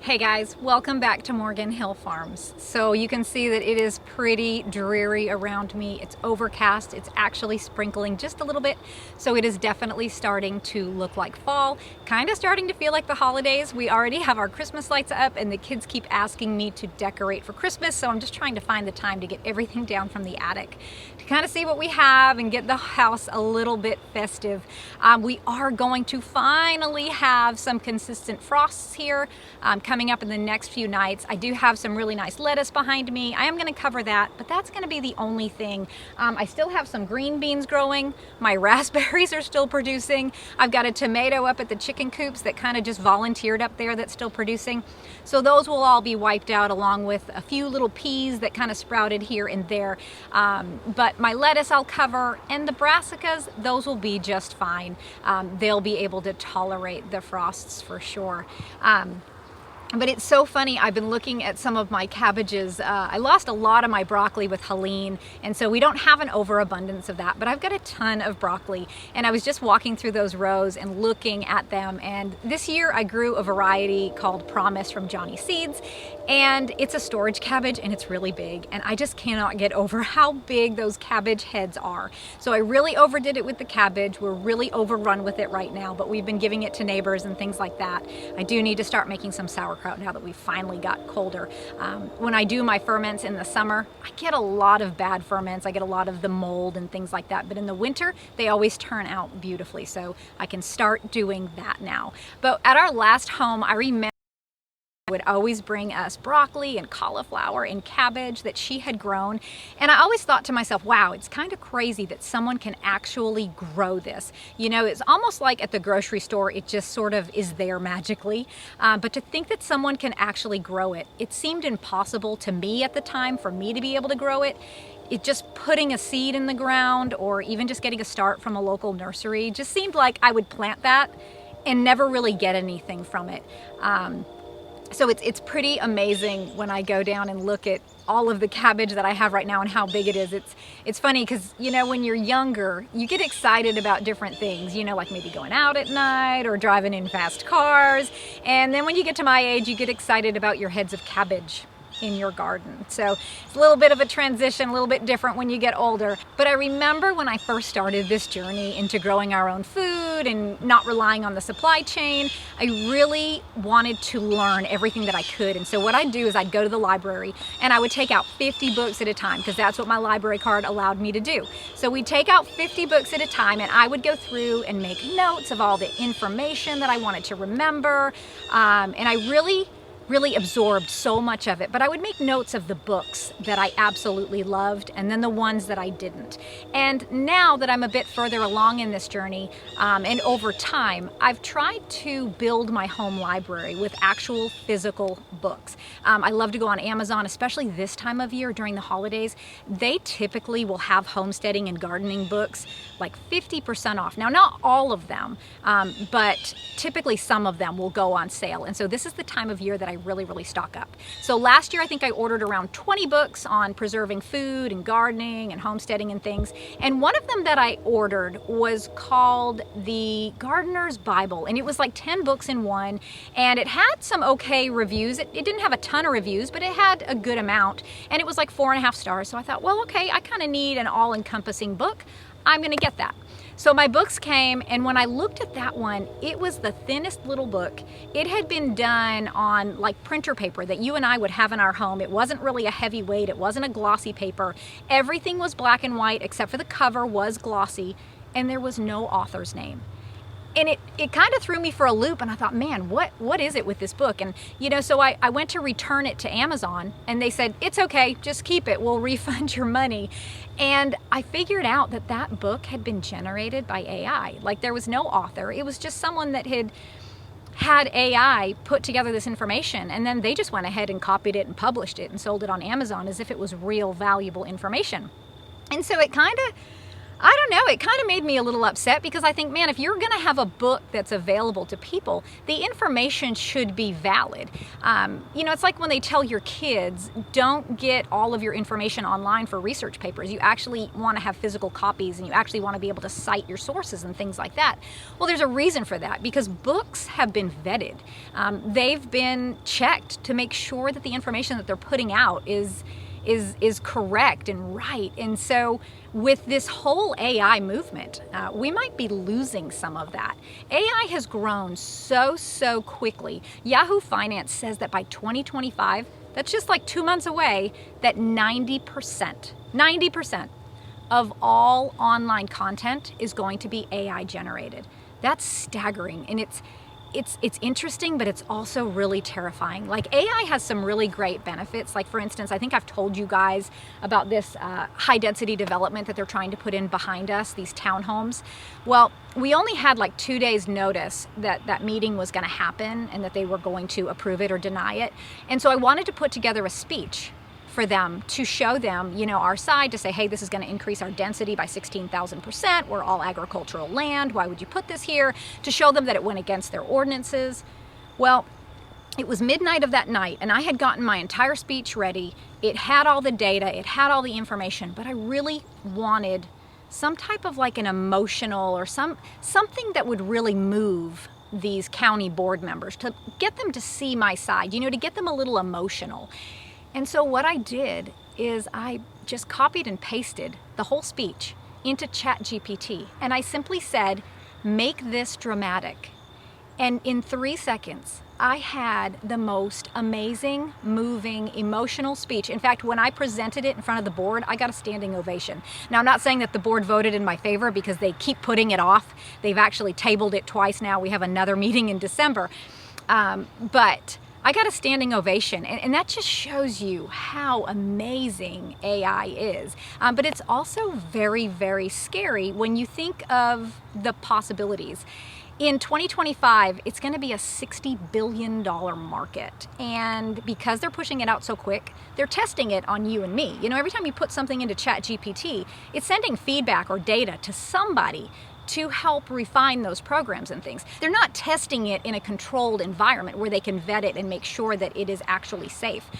Hey guys, welcome back to Morgan Hill Farms. So you can see that it is pretty dreary around me. It's overcast, it's actually sprinkling just a little bit. So it is definitely starting to look like fall, kind of starting to feel like the holidays. We already have our Christmas lights up and the kids keep asking me to decorate for Christmas. So I'm just trying to find the time to get everything down from the attic to kind of see what we have and get the house a little bit festive. We are going to finally have some consistent frosts here coming up in the next few nights. I do have some really nice lettuce behind me. I am going to cover that, but that's going to be the only thing. I still have some green beans growing. My raspberries are still producing. I've got a tomato up at the chicken coops that kind of just volunteered up there that's still producing. So those will all be wiped out along with a few little peas that kind of sprouted here and there. But my lettuce I'll cover, and the brassicas, those will be just fine. They'll be able to tolerate the frosts for sure. But it's so funny, I've been looking at some of my cabbages. I lost a lot of my broccoli with Helene, and so we don't have an overabundance of that, but I've got a ton of broccoli. And I was just walking through those rows and looking at them, and this year I grew a variety called Promise from Johnny Seeds, and it's a storage cabbage and it's really big, and I just cannot get over how big those cabbage heads are. So I really overdid it with the cabbage. We're really overrun with it right now, but we've been giving it to neighbors and things like that. I do need to start making some sauerkraut now that we finally got colder. When I do my ferments in the summer, I get a lot of bad ferments. I get a lot of the mold and things like that, but in the winter they always turn out beautifully, so I can start doing that now. But at our last home, I remember would always bring us broccoli and cauliflower and cabbage that she had grown, and I always thought to myself, wow, it's kind of crazy that someone can actually grow this. You know, it's almost like at the grocery store it just sort of is there magically, but to think that someone can actually grow it, it seemed impossible to me at the time for me to be able to grow it. It just putting a seed in the ground or even just getting a start from a local nursery just seemed like I would plant that and never really get anything from it. So it's pretty amazing when I go down and look at all of the cabbage that I have right now and how big it is. It's funny because, you know, when you're younger, you get excited about different things, you know, like maybe going out at night or driving in fast cars. And then when you get to my age, you get excited about your heads of cabbage in your garden. So it's a little bit of a transition, a little bit different when you get older. But I remember when I first started this journey into growing our own food and not relying on the supply chain, I really wanted to learn everything that I could. And so what I'd do is I'd go to the library and I would take out 50 books at a time, because that's what my library card allowed me to do. So we'd take out 50 books at a time and I would go through and make notes of all the information that I wanted to remember. And I really absorbed so much of it, but I would make notes of the books that I absolutely loved and then the ones that I didn't. And now that I'm a bit further along in this journey, and over time, I've tried to build my home library with actual physical books. I love to go on Amazon, especially this time of year during the holidays. They typically will have homesteading and gardening books like 50% off. Now, not all of them, but typically some of them will go on sale. And so this is the time of year that I really stock up. So last year I think I ordered around 20 books on preserving food and gardening and homesteading and things. And one of them that I ordered was called The Gardener's Bible. And it was like 10 books in one. And it had some okay reviews. It didn't have a ton of reviews, but it had a good amount. And it was like 4.5 stars. So I thought, well, okay, I kind of need an all-encompassing book. I'm going to get that. So my books came, and when I looked at that one, it was the thinnest little book. It had been done on like printer paper that you and I would have in our home. It wasn't really a heavyweight. It wasn't a glossy paper. Everything was black and white except for the cover was glossy, and there was no author's name. And it kind of threw me for a loop, and I thought, man, what is it with this book? And, you know, so I went to return it to Amazon, and they said, it's okay, just keep it, we'll refund your money. And I figured out that that book had been generated by AI. Like, there was no author. It was just someone that had AI put together this information, and then they just went ahead and copied it and published it and sold it on Amazon as if it was real valuable information. And so it kind of I don't know, it kind of made me a little upset because I think, man, if you're going to have a book that's available to people, the information should be valid. It's like when they tell your kids, don't get all of your information online for research papers. You actually want to have physical copies and you actually want to be able to cite your sources and things like that. Well, there's a reason for that because books have been vetted. They've been checked to make sure that the information that they're putting out is correct and right. And so with this whole AI movement, we might be losing some of that. AI has grown so quickly. Yahoo Finance says that by 2025, that's just like 2 months away, that 90% of all online content is going to be AI generated. That's staggering, and it's interesting, but it's also really terrifying. Like, AI has some really great benefits. Like, for instance, I think I've told you guys about this high density development that they're trying to put in behind us, these townhomes. Well, we only had like 2 days notice that that meeting was going to happen and that they were going to approve it or deny it. And so I wanted to put together a speech for them to show them, our side, to say, hey, this is going to increase our density by 16,000%. We're all agricultural land. Why would you put this here? To show them that it went against their ordinances. Well, it was midnight of that night, and I had gotten my entire speech ready. It had all the data, it had all the information, but I really wanted some type of like an emotional or something that would really move these county board members, to get them to see my side, to get them a little emotional. And so what I did is I just copied and pasted the whole speech into ChatGPT. And I simply said, make this dramatic. And in 3 seconds, I had the most amazing, moving, emotional speech. In fact, when I presented it in front of the board, I got a standing ovation. Now, I'm not saying that the board voted in my favor because they keep putting it off. They've actually tabled it twice now. We have another meeting in December. But I got a standing ovation, and that just shows you how amazing AI is. But it's also very, very scary when you think of the possibilities. In 2025, it's going to be a $60 billion market. And because they're pushing it out so quick, they're testing it on you and me. Every time you put something into ChatGPT, it's sending feedback or data to somebody to help refine those programs and things. They're not testing it in a controlled environment where they can vet it and make sure that it is actually safe.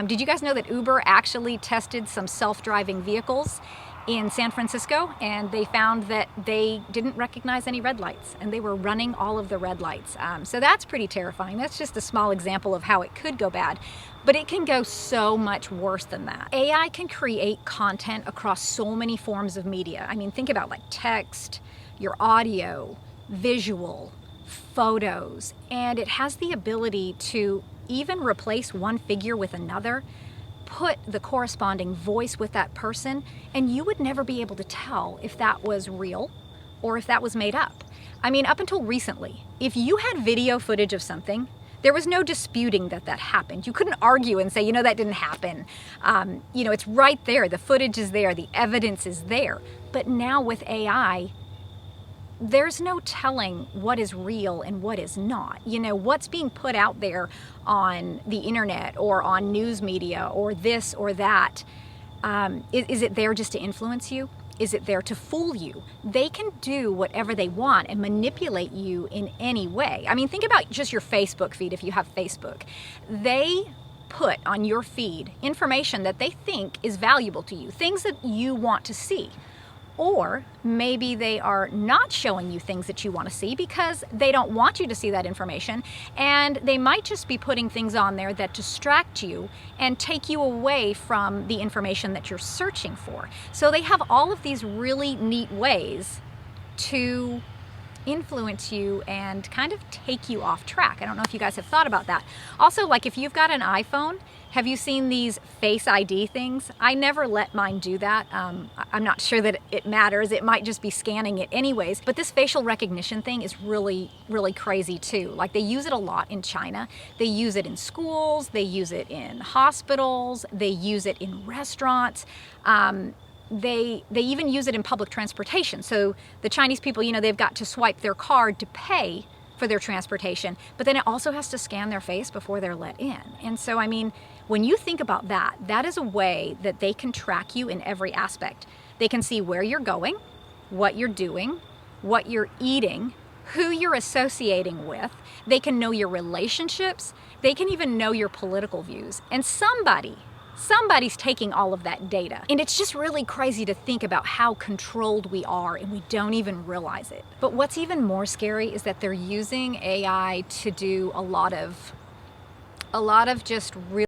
Did you guys know that Uber actually tested some self-driving vehicles in San Francisco, and they found that they didn't recognize any red lights, and they were running all of the red lights. So that's pretty terrifying. That's just a small example of how it could go bad. But it can go so much worse than that. AI can create content across so many forms of media. I mean, think about like text, your audio, visual, photos, and it has the ability to even replace one figure with another, put the corresponding voice with that person, and you would never be able to tell if that was real or if that was made up. I mean, up until recently, if you had video footage of something, there was no disputing that that happened. You couldn't argue and say, that didn't happen. It's right there. The footage is there. The evidence is there. But now with AI, there's no telling what is real and what is not. What's being put out there on the internet or on news media or this or that, is it there just to influence you? Is it there to fool you? They can do whatever they want and manipulate you in any way. I mean, think about just your Facebook feed if you have Facebook. They put on your feed information that they think is valuable to you, things that you want to see. Or maybe they are not showing you things that you want to see because they don't want you to see that information, and they might just be putting things on there that distract you and take you away from the information that you're searching for. So they have all of these really neat ways to influence you and kind of take you off track. I don't know if you guys have thought about that. Also, like if you've got an iPhone, have you seen these Face ID things? I never let mine do that. I'm not sure that it matters. It might just be scanning it anyways. But this facial recognition thing is really, really crazy too. Like they use it a lot in China. They use it in schools. They use it in hospitals. They use it in restaurants. They even use it in public transportation. So the Chinese people, they've got to swipe their card to pay for their transportation, but then it also has to scan their face before they're let in. And so, I mean, when you think about that, that is a way that they can track you in every aspect. They can see where you're going. what you're doing, what you're eating, who you're associating with. They can know your relationships. They can even know your political views. And somebody's taking all of that data. And it's just really crazy to think about how controlled we are and we don't even realize it. But what's even more scary is that they're using AI to do a lot of just really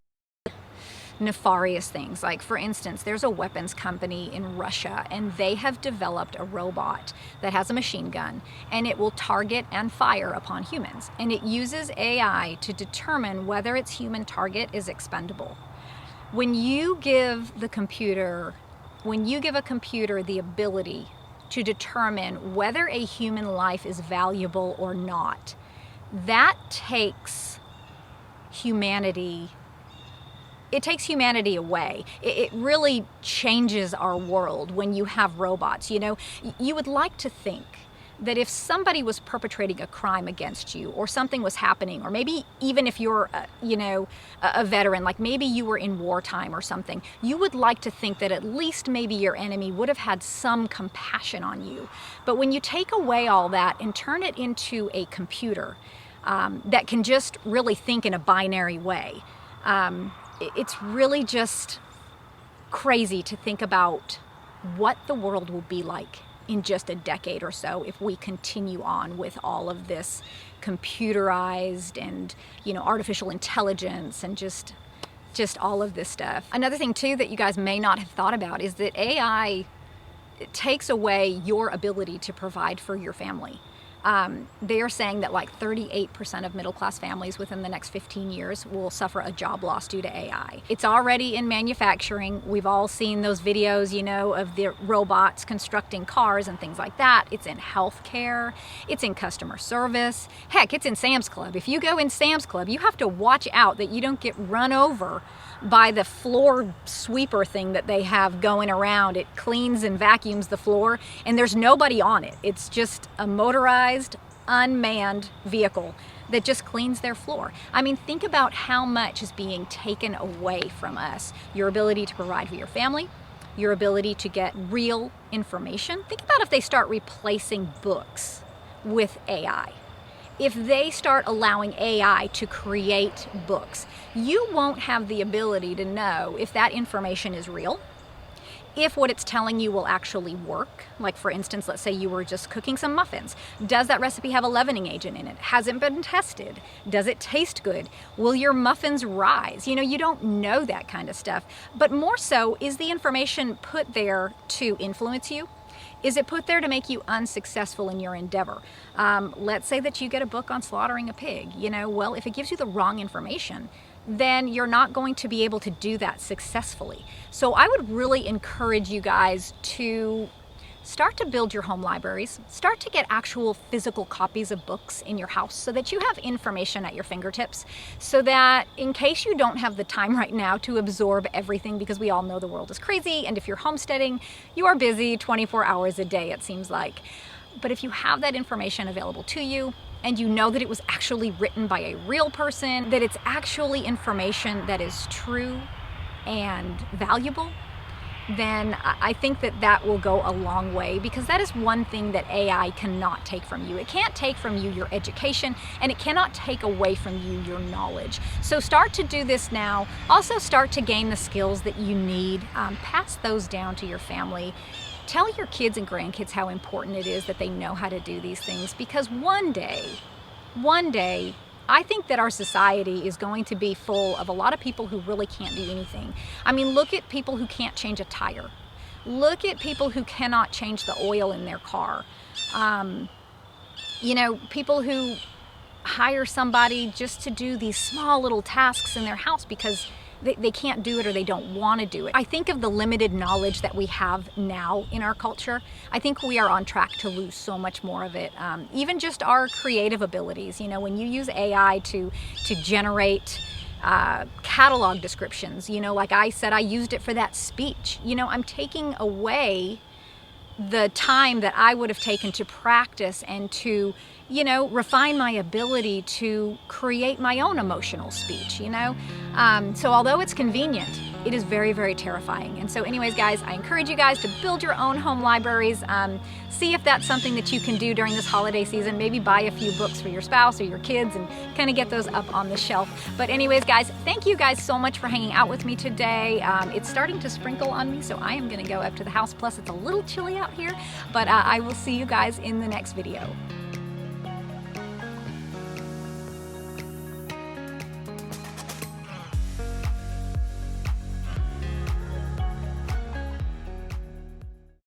nefarious things. Like, for instance, there's a weapons company in Russia, and they have developed a robot that has a machine gun, and it will target and fire upon humans. And it uses AI to determine whether its human target is expendable. When you give a computer the ability to determine whether a human life is valuable or not, that takes humanity away. It really changes our world when you have robots. You know, you would like to think that if somebody was perpetrating a crime against you, or something was happening, or maybe even if you're a veteran, like maybe you were in wartime or something, you would like to think that at least maybe your enemy would have had some compassion on you. But when you take away all that and turn it into a computer that can just really think in a binary way, it's really just crazy to think about what the world will be like in just a decade or so if we continue on with all of this computerized and, you know, artificial intelligence and just all of this stuff. Another thing too that you guys may not have thought about is that AI takes away your ability to provide for your family. They are saying that like 38% of middle-class families within the next 15 years will suffer a job loss due to AI. It's already in manufacturing. We've all seen those videos, you know, of the robots constructing cars and things like that. It's in healthcare. It's in customer service. Heck, it's in Sam's Club. If you go in Sam's Club, you have to watch out that you don't get run over by the floor sweeper thing that they have going around. It cleans and vacuums the floor, and there's nobody on it. It's just a motorized, unmanned vehicle that just cleans their floor. I mean, think about how much is being taken away from us. Your ability to provide for your family, your ability to get real information. Think about if they start replacing books with AI. If they start allowing AI to create books, you won't have the ability to know if that information is real, if what it's telling you will actually work. Like, for instance, let's say you were just cooking some muffins. Does that recipe have a leavening agent in it? Has it been tested? Does it taste good? Will your muffins rise? You know, you don't know that kind of stuff. But more so, is the information put there to influence you? Is it put there to make you unsuccessful in your endeavor? Let's say that you get a book on slaughtering a pig. You know, well, if it gives you the wrong information, then you're not going to be able to do that successfully. So I would really encourage you guys to start to build your home libraries. Start to get actual physical copies of books in your house so that you have information at your fingertips, so that in case you don't have the time right now to absorb everything, because we all know the world is crazy, and if you're homesteading, you are busy 24 hours a day, it seems like. But if you have that information available to you, and you know that it was actually written by a real person, that it's actually information that is true and valuable, then I think that that will go a long way, because that is one thing that AI cannot take from you. It can't take from you your education, and it cannot take away from you your knowledge. So start to do this now. Also start to gain the skills that you need. Pass those down to your family. Tell your kids and grandkids how important it is that they know how to do these things, because one day, I think that our society is going to be full of a lot of people who really can't do anything. I mean, look at people who can't change a tire. Look at people who cannot change the oil in their car. You know, people who hire somebody just to do these small little tasks in their house because they can't do it or they don't want to do it. I think of the limited knowledge that we have now in our culture. I think we are on track to lose so much more of it. Even just our creative abilities. You know, when you use AI to generate catalog descriptions, you know, like I said, I used it for that speech. You know, I'm taking away the time that I would have taken to practice and to, you know, refine my ability to create my own emotional speech, you know? So although it's convenient, it is very, very terrifying. And so anyways, guys, I encourage you guys to build your own home libraries. See if that's something that you can do during this holiday season. Maybe buy a few books for your spouse or your kids and kind of get those up on the shelf. But anyways, guys, thank you guys so much for hanging out with me today. It's starting to sprinkle on me, so I am gonna go up to the house. Plus, it's a little chilly out here, but I will see you guys in the next video.